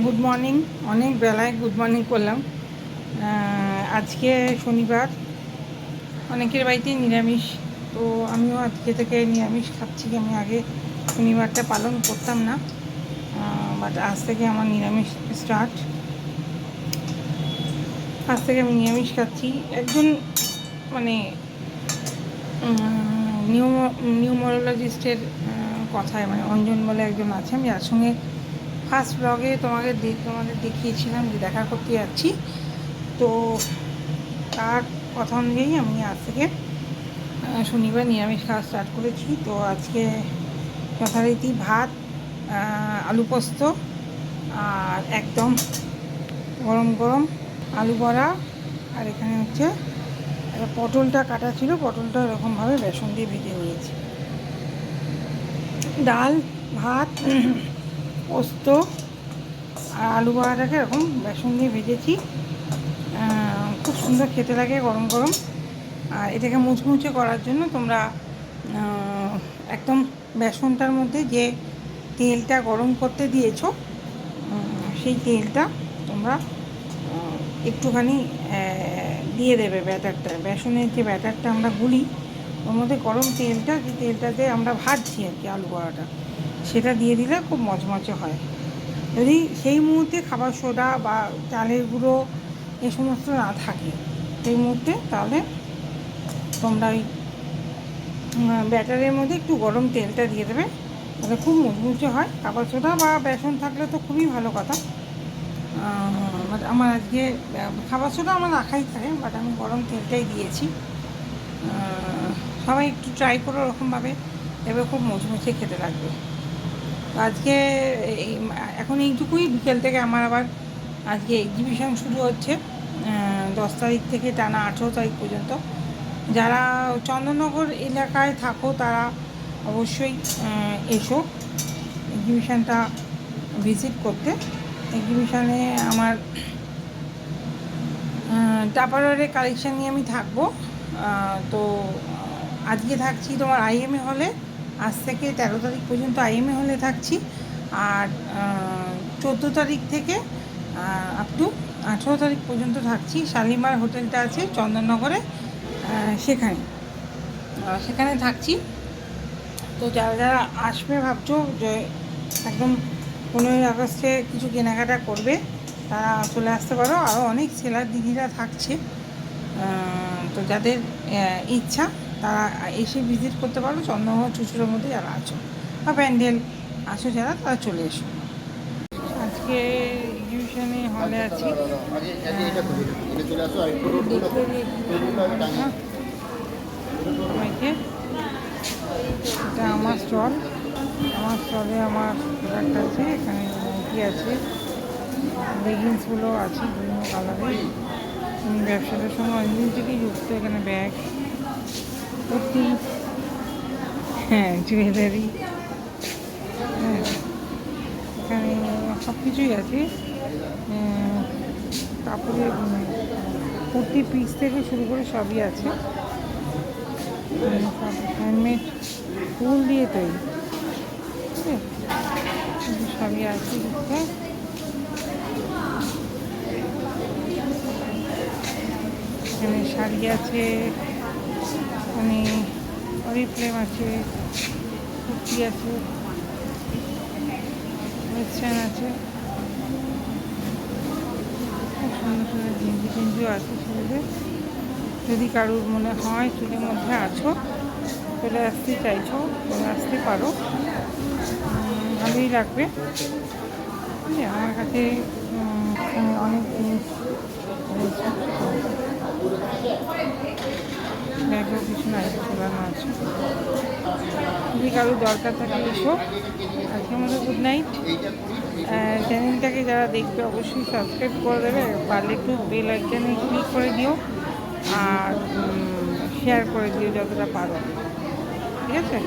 Good morning. অনেক বেলায় good morning করলাম। আজকে শনিবার, অনেকের বাড়িতে নিরামিষ, তো আমিও আজকে থেকে নিরামিষ খাচ্ছি। আমি আগে শনিবারটা পালন করতাম না, বাট আজ থেকে আমার নিরামিষ স্টার্ট। আজ থেকে আমি নিরামিষ খাচ্ছি। একজন মানে নিউমোরোলজিস্টের কথায়, মানে অঞ্জন বলে একজন আছে, আমি যার সঙ্গে ফার্স্ট ব্লগে তোমাদের দেখিয়েছিলাম যে দেখা করতে যাচ্ছি, তো তার কথা অনুযায়ী আমি আজ থেকে শনিবার নিরামিষ খাওয়া স্টার্ট করেছি। তো আজকে যথারীতি ভাত, আলু পোস্ত, আর একদম গরম গরম আলু বড়া, আর এখানে হচ্ছে পটলটা কাটা ছিল, পটলটা এরকমভাবে বেসন দিয়ে ভেজে নিয়েছি। ডাল, ভাত, পোস্ত আর আলু বড়াটাকে এরকম বেসন দিয়ে ভেজেছি। খুব সুন্দর খেতে লাগে গরম গরম। আর এটাকে মুচমুচে করার জন্য তোমরা একদম বেসনটার মধ্যে যে তেলটা গরম করতে দিয়েছো, সেই তেলটা তোমরা একটুখানি দিয়ে দেবে ব্যাটারটা। বেসনের যে ব্যাটারটা আমরা গুলি, ওর মধ্যে গরম তেলটা, যে তেলটাতে আমরা ভাজছি আর কি আলু বড়াটা, সেটা দিয়ে দিলে খুব মচমচে হয়। যদি সেই মুহূর্তে খাবার সোডা বা চালের গুঁড়ো এ সমস্ত না থাকে সেই মুহূর্তে, তাহলে তোমরা ওই ব্যাটারের মধ্যে একটু গরম তেলটা দিয়ে দেবে, তাহলে খুব মুচমুচে হয়। খাবার সোডা বা বেসন থাকলে তো খুবই ভালো কথা। আমার আজকে খাবার সোডা আমার রাখাই থাকে, বাট আমি গরম তেলটাই দিয়েছি। সবাই একটু ট্রাই করো ওরকমভাবে, এবার খুব মুচমুচে খেতে লাগবে। আজকে এখন এইটুকুই। বিকেল থেকে আমার আবার আজকে এক্সিবিশন শুরু হচ্ছে 10 তারিখ থেকে টানা 18 তারিখ পর্যন্ত। যারা চন্দননগর এলাকায় থাকো তারা অবশ্যই এসো এক্সিবিশানটা ভিজিট করতে। এক্সিবিশানে আমার টাপারওয়ারের কালেকশান নিয়ে আমি থাকবো। তো আজকে থাকছি তোমার আইএমএ হলে, আজ থেকে 13 তারিখ পর্যন্ত আইএমএ হলে থাকছি। আর 14 তারিখ থেকে আপ টু 18 তারিখ পর্যন্ত থাকছি শালিমার হোটেলটা আছে চন্দননগরে, সেখানে থাকছি। তো যারা যারা আসবে ভাবছো যে একদম 15ই আগস্টে কিছু কেনাকাটা করবে, তারা চলে আসতে পারো। আরও অনেক সেলার দিদিরা থাকছে, তো যাদের ইচ্ছা তারা এসে ভিজিট করতে পারো। চন্দননগর চুচুড়োর মধ্যে যারা আছো বা প্যান্ডেল আছো যারা, তারা চলে এসো। আজকে এক্সিবিশনে হলে আছি। এটা আমার স্টল। আমার স্টলে আমার প্রোডাক্ট আছে, এখানে নাইটি আছে, লেগিংসগুলো আছে বিভিন্ন কালারের। আমি ব্যবসাটার সঙ্গে অনেকদিন থেকেই যুক্ত। এখানে ব্যাগ, কুর্তি, হ্যাঁ জুয়েলারি, হ্যাঁ এখানে সব কিছুই আছে। কাপড়ের কুর্তি পিস থেকে শুরু করে সবই আছে। হ্যান্ডমেড ফুল দিয়ে তৈরি, সবই আছে। এখানে শাড়ি আছে, এখানে অরিফ্লেম আছে, কুর্তি আছে, ওয়েস্টার্ন আছে, খুব সুন্দর সুন্দর গেঞ্জি টেঞ্জিও আছে ছেলেদের। যদি কারোর মনে হয় চুলের মধ্যে আছো, চলে আসতে চাইছো, চলে আসতে পারো, ভালোই লাগবে। আমার কাছে অনেক জিনিস রয়েছে, ব্যাগেও কিছু নাই ঝোলানো আছে। যদি কারোর দরকার থাকে এসো। আজকের মতো গুড নাইট। চ্যানেলটাকে যারা দেখবে অবশ্যই সাবস্ক্রাইব করে দেবে, পারলে একটু বেল আইকনে ক্লিক করে দিও, আর শেয়ার করে দিও যতটা পারো, ঠিক আছে।